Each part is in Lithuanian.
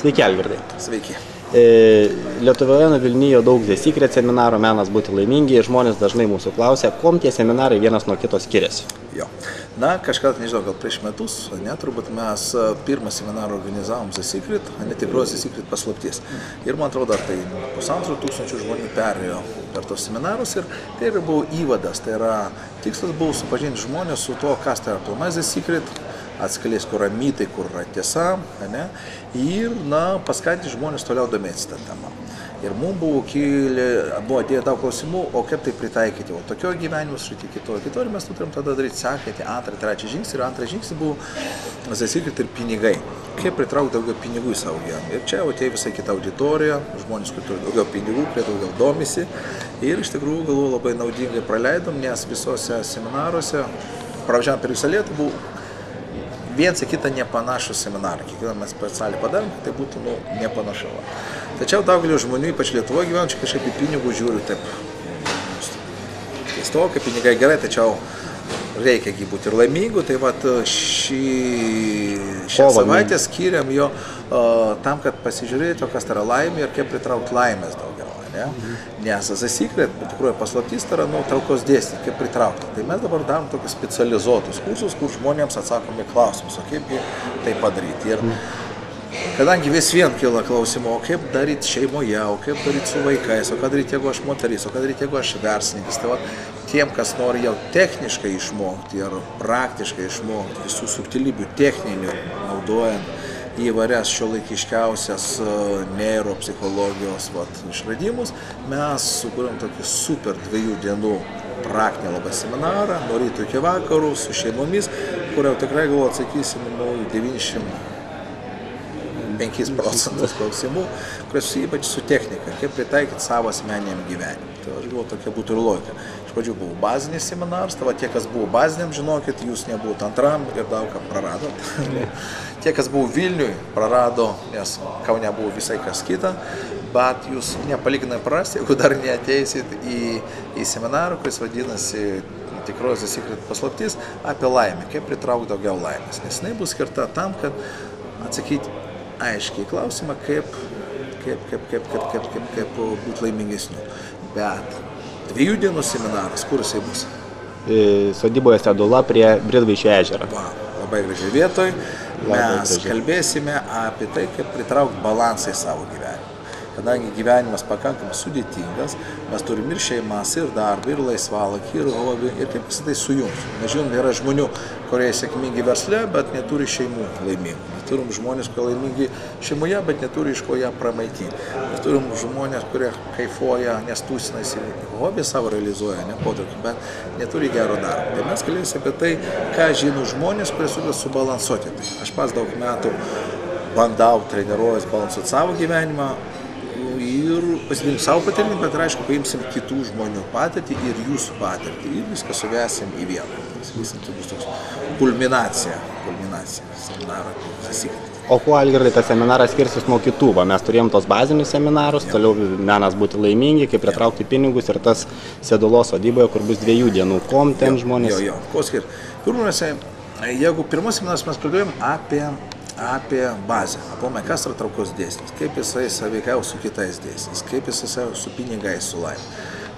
Sveiki, Algirdai. Sveiki. Lietuvoje nuvilnijo daug The Secret seminarų, menas būti laimingi, žmonės dažnai mūsų klausia, kuom tie seminarai vienas nuo kito skiriasi. Jo. Na, kažkada, nežinau, gal prieš metus, turbūt mes pirmą seminarą organizavom The Secret, netikros The Secret paslaptis. Ir man atrodo, tai 1500 žmonių perėjo per tos seminarus ir tai buvo įvadas, tai yra tikslas buvo supažinti žmonės su to, kas tai yra pilnai The Secret, atskleis, kur yra mitai, kur yra tiesa, ir paskatinti žmonės toliau domėtis tą temą. Ir mums buvo atėję daug klausimų, o kaip tai pritaikyti, o tokio gyvenimo srity, kito, ir mes turim tada daryti sekantį antrą, trečią žingsnį, ir antrą žingsnį buvo The Secret ir pinigai. Kaip pritraukti daugiau pinigų į savo gyvenimą. Ir čia atėjo visai kita auditorija, žmonės, kurie turi daugiau pinigų, kurie daugiau domisi, ir iš tikrųjų galvoju labai naudingai praleidom, nes visose seminaruose, pravažiavom per visą Lietuvą, buvo viens į kitą nepanašų seminarą. Kiekvieną mes specialiai padarėm, kad tai būtų nepanašu. Tačiau daugelio žmonių, ypač Lietuvoje gyvenančių, kažkaip į pinigų žiūriu taip keistokai, pinigai gerai, tačiau reikia būti ir laimingų. Tai vat šią savaitę skiriam jo tam, kad pasižiūrėtų, kas tai yra laimė ir kaip pritraukti laimės daugiau. Nes The Secret, tikrųjų paslaptis, tai yra traukos dėsniai, kaip pritraukti. Tai mes dabar darom tokius specializuotus kursus, kur žmonėms atsakomi klausimus, o kaip tai padaryti. Ir kadangi vis vien kyla klausimų, o kaip daryti šeimoje, o kaip daryti su vaikais, o ką daryti, jeigu aš moteris, o ką daryti, jeigu aš verslininkas. Tai va, tiem, kas nori jau techniškai išmokti ir praktiškai išmokti visų subtilybių techninių, naudojant įvairias šiuolaikiškiausias neuropsichologijos išradimus, mes sukūrėm tokį super 2 dienų praktinį labai seminarą, nuo ryto iki vakarų, su šeimomis, kur jau tikrai gal atsakysim 95% klausimų, kurie ypač su technika, kaip pritaikyti savo asmeniniam gyvenimui. Tai aš galvoju, tokia būtų ir logika. Iš pradžių buvo bazinis seminaras, tai tie, kas buvo baziniam, žinokit, jūs nebuvot antram ir daug ką praradot. Tie, kas buvo Vilniui, prarado, nes Kaune buvo visai kas kita, bet jūs nepaliginai prarasti, jeigu dar neateisit į seminarą, kuris vadinasi tikros The Secret paslaptis apie laimę, kaip pritraukti daugiau laimės. Nes jinai bus skirta tam, kad atsakyti aiškiai klausimą, kaip būti laimingesniu. Bet 2 dienų seminaras, kur jisai bus? Sodyboje Sedula prie Bridvaičio ežero. Labai gražiai vietoj. Mes kalbėsime apie tai, kaip pritraukti balansą į savo gyvenimą. Kadangi gyvenimas pakankamai sudėtingas, mes turim ir šeimas, ir darbą, ir laisvalakį, ir hobį, ir kaip visą tai sujungti. Mes žinom, yra žmonių, kurie sėkmingi versle, bet neturi šeimų laimingų. Mes turim žmonės, kurie laimingi šeimoje, bet neturi iš ko ją pramaitinti. Mes turim žmonės, kurie kaifuoja, nes tūsinasi, hobį savo realizuoja, bet neturi gero darbo. Tai mes kalbėsime apie tai, ką žino žmonės, kurie sugeba subalansuoti. Aš pats daug metų bandau, treniruojas balansuoti savo gyvenimą, ir pasidalim savo patirtį, bet aišku, paimsim kitų žmonių patirtį ir jūsų patirtį ir viską suvesim į vieną. Tai bus toks kulminacija seminaro. O kuo, Algirdai, tas seminaras skirsis nuo kitų? Mes turėjom tos bazinius seminarus, toliau menas būti laimingi, kaip pritraukti pinigus ir tas Sedulos sodyboje, kur bus 2 dienų. Kom ten žmonės? Ko skirti? Pirmiausia, jeigu pirmas seminaras mes kalbėjom apie bazę, aplamai kas yra traukos dėsnis, kaip jisai sąveikauja su kitais dėsnis, kaip jisai sąveikauja su pinigais, su laime.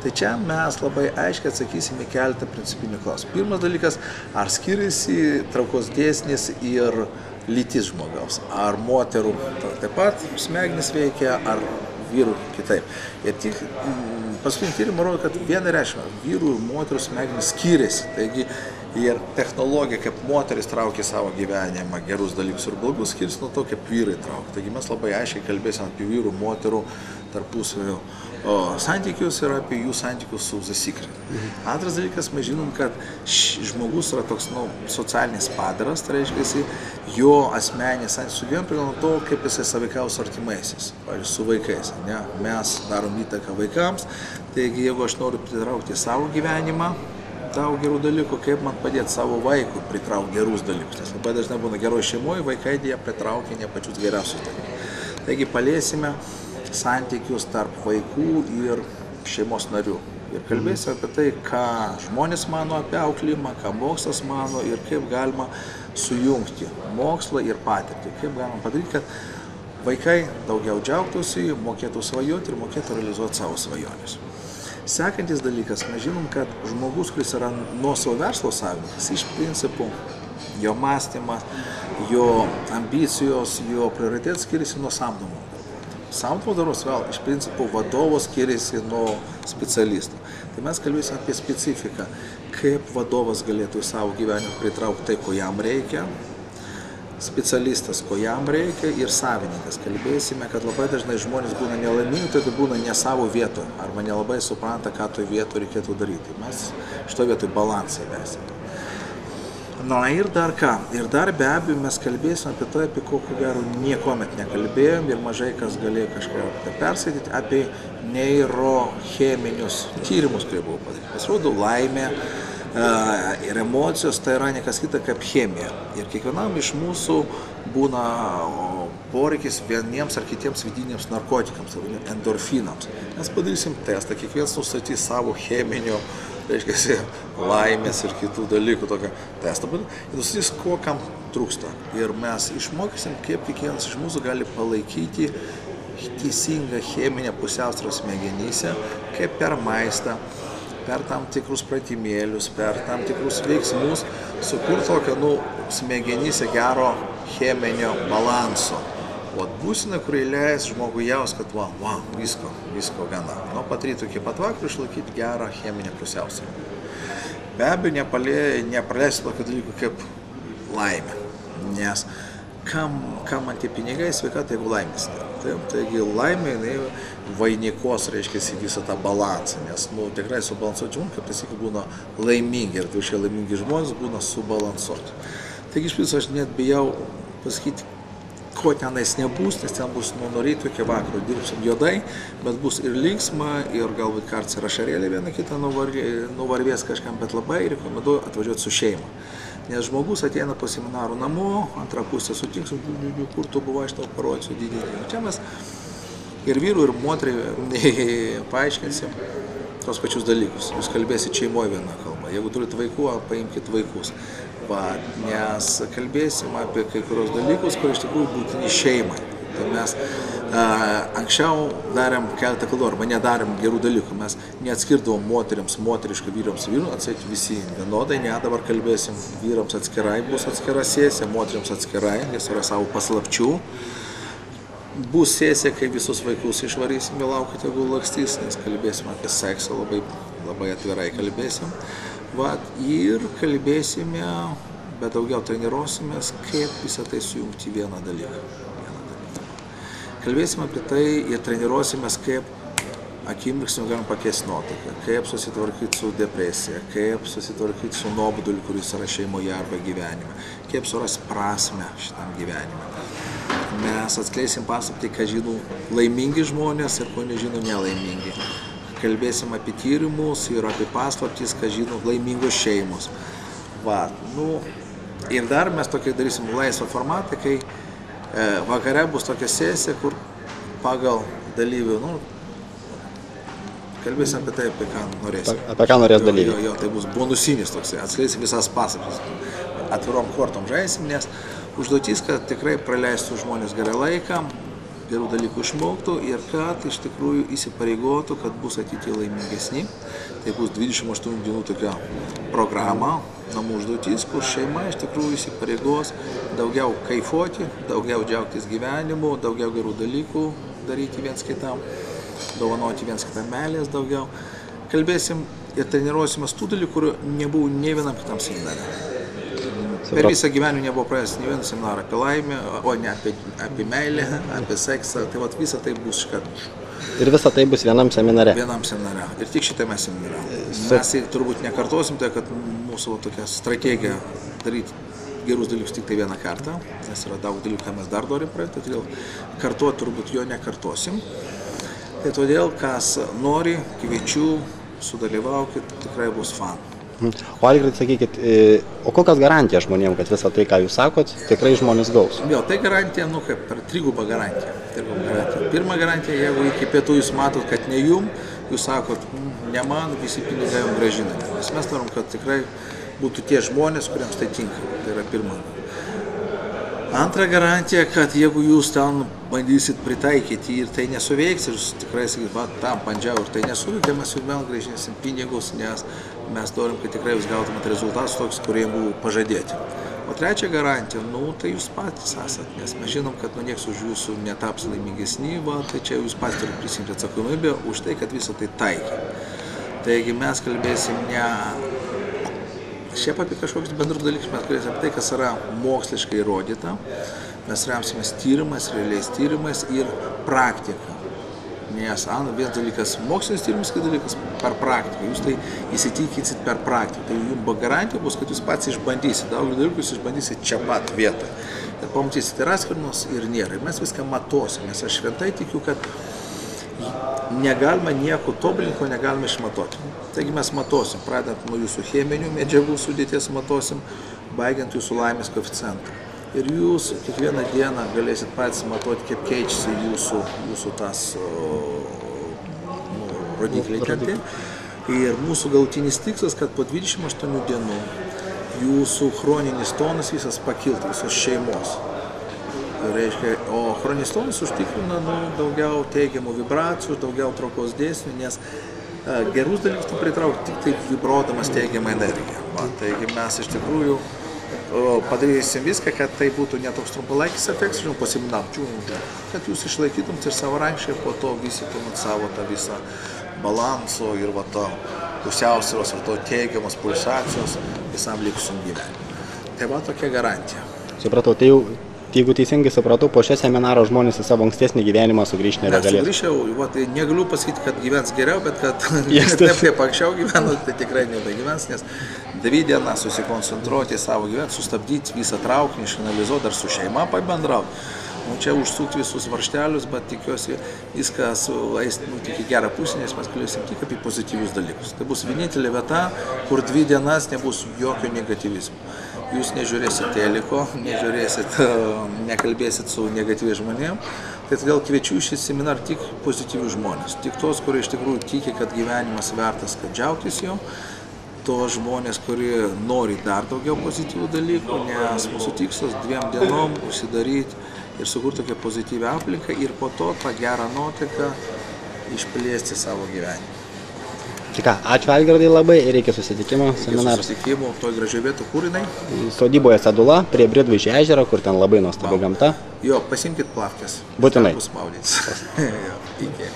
Tai čia mes labai aiškiai atsakysime keletą principinių klausimų. Pirmas dalykas, ar skiriasi traukos dėsnis ir lytis žmogaus, ar moterų taip pat smegenys veikia, ar vyrų kitaip. Ir tik paskutinį tyrimą rodo, kad vienareikšmiai vyrų ir moterų smegenys skiriasi. Taigi ir technologija, kaip moteris traukia savo gyvenimą, gerus dalykus ir blogus, skiriasi nuo to, kaip vyrai traukia. Taigi mes labai aiškiai kalbėsime apie vyrų, moterų tarpusavio santykius ir apie jų santykius su The Secret. Antras dalykas, mes žinom, kad žmogus yra toks socialinis padaras, tai reiškia, jo asmeninis santykis su gyvenimu priklauso nuo to, kaip jisai sąveikauja su artimaisiais, pavyzdžiui, su vaikais. Mes darom įtaką vaikams, taigi jeigu aš noriu pritraukti savo gyvenimą, daug gerų dalykų, kaip man padėti savo vaikui pritraukti gerus dalykus. Nes labai dažnai būna geroj šeimoje, vaikai jie pritraukia ne pačius geriausius dalykus. Taigi paliesime santykius tarp vaikų ir šeimos narių. Ir kalbėsime apie tai, ką žmonės mano apie auklėjimą, ką mokslas mano ir kaip galima sujungti mokslą ir patirtį. Kaip galima padaryti, kad vaikai daugiau džiaugtųsi, mokėtų svajoti ir mokėtų realizuoti savo svajonės. Sekantis dalykas, mes žinom, kad žmogus, kuris yra nuosavo verslo savininkas, iš principo jo mąstymas, jo ambicijos, jo prioritetas skiriasi nuo samdomo. Samdomo darbos vėl iš principo vadovo skiriasi nuo specialisto. Tai mes kalbėsime apie specifiką, kaip vadovas galėtų į savo gyvenimą pritraukti tai, ko jam reikia, specialistas, ko jam reikia, ir savininkas. Kalbėsime, kad labai dažnai žmonės būna nelaimingi, tai būna ne savo vietoje, arba nelabai supranta, ką toje vietoje reikėtų daryti. Mes šitoje vietoje balansą įvesime. Na ir dar ką, ir dar be abejo mes kalbėsime apie tai, apie ko gero niekuomet nekalbėjom ir mažai kas galėjo kažką perskaityti, apie neurocheminius tyrimus, kurie buvo padaryti. Pasirodo, laimė ir emocijos tai yra nekas kita kaip chemija. Ir kiekvienam iš mūsų būna poreikis vieniems ar kitiems vidiniams narkotikams, endorfinams. Mes padarysim testą, kiekvienas nustatys savo cheminio, reiškia, laimės ir kitų dalykų tokio testą, ir nustatys, ko kam trūksta. Ir mes išmokysim, kaip kiekvienas iš mūsų gali palaikyti teisingą cheminę pusiausvyrą smegenyse, kaip per maistą, per tam tikrus pratimėlius, per tam tikrus veiksmus, sukurti tokio, smegenyse gero cheminio balanso. O būsina, kurį leis žmogui jaus, kad visko gana. Nuo pat ryto iki pat vakarų išlaikyti gerą cheminę pusiausvyrą. Be abejo, nepraleisti tokio dalyko kaip laimė. Nes kam man tie pinigai, sveikata, jeigu laimės nėra. Taigi laimė, vainikos, reiškia, visą tą balansą. Nes tikrai subalansuoti žmonės, kaip taisyklė, būna laimingi. Ir šie laimingi žmonės būna subalansuoti. Taigi iš viso aš net bijau pasakyti, ko tenais nebus, nes ten bus nuo ryto iki vakaro, dirbsim juodai, bet bus ir linksma, ir galbūt kartais ir ašarėlė viena kitą nuvarvės kažkam, bet labai rekomenduoju atvažiuoti su šeima. Nes žmogus ateina po seminarų namo, antrą pusę sutiksim, kur tu buvai, aš tau parodysiu didinį. Čia mes ir vyrų, ir moteriai paaiškinsim tos pačius dalykus. Jūs kalbėsit šeimoje vieną kalbą. Jeigu turite vaikų, paimkite vaikus. Nes kalbėsim apie kai kurios dalykus, kurie iš tikrųjų būtini šeimai. Tai mes anksčiau darėm keletą klaidų, arba nedarėm gerų dalykų. Mes neatskirdavom moteriams moterišką, vyrams vyrų, atseit visi vienodai. Ne, dabar kalbėsim, vyrams atskirai bus atskira sesija, moteriams atskirai, nes yra savo paslapčių. Bus sesija, kai visus vaikus išvarysim, laukite, jeigu lakstys, nes kalbėsim apie seksą, labai atvirai kalbėsim. Ir kalbėsime, bet daugiau treniruosimės, kaip visą tai sujungti vieną dalyką. Kalbėsime apie tai ir treniruosimės, kaip akimirksniu galim pakeisti nuotaiką, kaip susitvarkyti su depresija, kaip susitvarkyti su nuoboduliu, kuris yra šeimoje arba gyvenime, kaip surasti prasmę šitam gyvenime. Mes atskleisim paslaptį, ką žino laimingi žmonės ir ko nežino nelaimingi. Kalbėsim apie tyrimus ir apie paslaptis, ką žino laimingos šeimos. Ir dar mes tokia darysim laisvą formatą, kai vakare bus tokia sesija, kur pagal dalyvių, kalbėsim apie tai, apie ką norėsim. Apie ką norės dalyviai. Jo, tai bus bonusinis toksai, atskleisim visas paslaptis. Atvirom kortom žaisim, nes užduotis, kad tikrai praleistų žmonės gerą laiką, gerų dalykų išmoktų ir kad iš tikrųjų įsipareigotų, kad bus ateityje laimingesni. Tai bus 28 dienų tokia programa, namų užduotis, kur šeima iš tikrųjų įsipareigos daugiau kaifuoti, daugiau džiaugtis gyvenimu, daugiau gerų dalykų daryti viens kitam, dovanoti viens kitam meilės daugiau. Kalbėsim ir treniruosimės tų dalykų, kurių nebuvo nei vienam kitam seminare. Per visą gyvenimą nebuvo praėjęs nei vieną seminarą apie laimę, o ne apie meilę, apie seksą. Tai visą tai bus iškart. Ir visą tai bus vienam seminare? Vienam seminare. Ir tik šitame seminare. Mes turbūt nekartosim, tai kad mūsų tokia strategija daryti gerus dalykus tik tai vieną kartą, nes yra daug dalykų, ką mes dar norim praeiti, todėl kartuoti turbūt jo nekartosim. Tai todėl, kas nori, kviečiu, sudalyvaukit, tikrai bus fan. O Algirdai, sakykit, o kokios garantijos žmonėms, kad visą tai, ką jūs sakot, tikrai žmonės gaus? Jo, tai garantija, kaip per trigubą garantiją. Pirma garantija, jeigu iki pietų jūs matot, kad ne jum, jūs sakot, ne man, visi pinigai jums gražinami. Nes mes norim, kad tikrai būtų tie žmonės, kuriems tai tinka. Tai yra pirma. Antra garantija, kad jeigu jūs ten bandysit pritaikyti ir tai nesuveiks, ir jūs tikrai sakyt, va, tam bandžiau ir tai nesuveikia, mes jau vėl grąžinėsim pinigus, nes mes norim, kad tikrai jūs gautumėt rezultatus toks, kurie buvo pažadėti. O trečia garantija, tai jūs patys esat, nes mes žinom, kad nieks už jūsų netaps laimingesni, tai čia jūs patys turite prisimti atsakomybę už tai, kad visą tai taikė. Taigi mes kalbėsim ne šiaip apie kažkokius bendrus dalykus, mes kalbėsim apie tai, kas yra moksliškai įrodyta, mes remsimės tyrimais, realiais tyrimais ir praktika. Nes vienas dalykas mokslinis tyrimas, kitas dalykas per praktiką. Jūs tai įsitikinsit per praktiką. Tai jums garantija bus, kad jūs pats išbandysit. Daugelį dalykų jūs išbandysit čia pat vietą. Ir pamatysit, yra skirnos ir nėra. Ir mes viską matosim. Nes aš šventai tikiu, kad negalima nieko tobulinti, ko negalima išmatuoti. Taigi mes matosim, pradedant nuo jūsų cheminių medžiagų sudėties matosim, baigiant jūsų laimės koeficientą. Ir jūs kiekvieną dieną galėsit patys matuoti, kaip keičiasi jūsų tas rodikliai ten. Ir mūsų galutinis tikslas, kad po 28 dienų jūsų chroninis tonas visas pakiltų, visos šeimos. Reiškia, o chroninis tonas užtikrina daugiau teigiamų vibracijų, daugiau traukos dėsnių, nes gerus dalykus tu pritraukti tik tai vibruodamas teigiamą energiją. Taigi mes iš tikrųjų padarysim viską, kad tai būtų ne toks trumpalaikis efektas, po seminarų, kad jūs išlaikytumėt ir savarankiškai po to vystytumėt savo tą visą balanso ir va to pusiausvyros ir to teigiamos pulsacijos visam likusiam gyvenimui. Tai va tokia garantija. Supratau, tai jau, jeigu teisingai supratau, po šio seminaro žmonės į savo ankstesnį gyvenimą sugrįžti nebegalės. Sugrįžčiau, tai negaliu pasakyti, kad gyvens geriau, bet kad taip kaip anksčiau gyveno, tai tikrai nebegyvens, nes 2 dienas susikoncentruoti į savo gyvenimą, sustabdyti visą traukinį, išanalizuoti, dar su šeima pabendrauti. Čia užsukti visus varštelius, bet tikiuosi viskas eis tik į gerą pusę, nes mes kalbėsim tik apie pozityvius dalykus. Tai bus vienintelė vieta, kur 2 dienas nebus jokio negatyvizmo. Jūs nežiūrėsit teliko, nekalbėsit su negatyviais žmonėm. Tai todėl kviečiu šį seminarą tik pozityvius žmonės. Tik tos, kurie iš tikrųjų tiki, kad gyvenimas vertas, kad džiaugtis jo. Tos žmonės, kurie nori dar daugiau pozityvių dalykų, nes mūsų tikslas 2 dienom užsidaryti ir sukurti tokią pozityvią aplinką ir po to tą gerą nuotaiką išplėsti savo gyvenimą. Tai ką, ačiū Algirdai labai ir iki susitikimo seminaras. Iki susitikimo, toj gražiai vietoj, kur jinai? Sodyboje Sadula, prie Bridvaičio ežero, kur ten labai nuostabi gamta. Jo, pasimkit plavkės. Būtinai. Bus maudytis. Iki.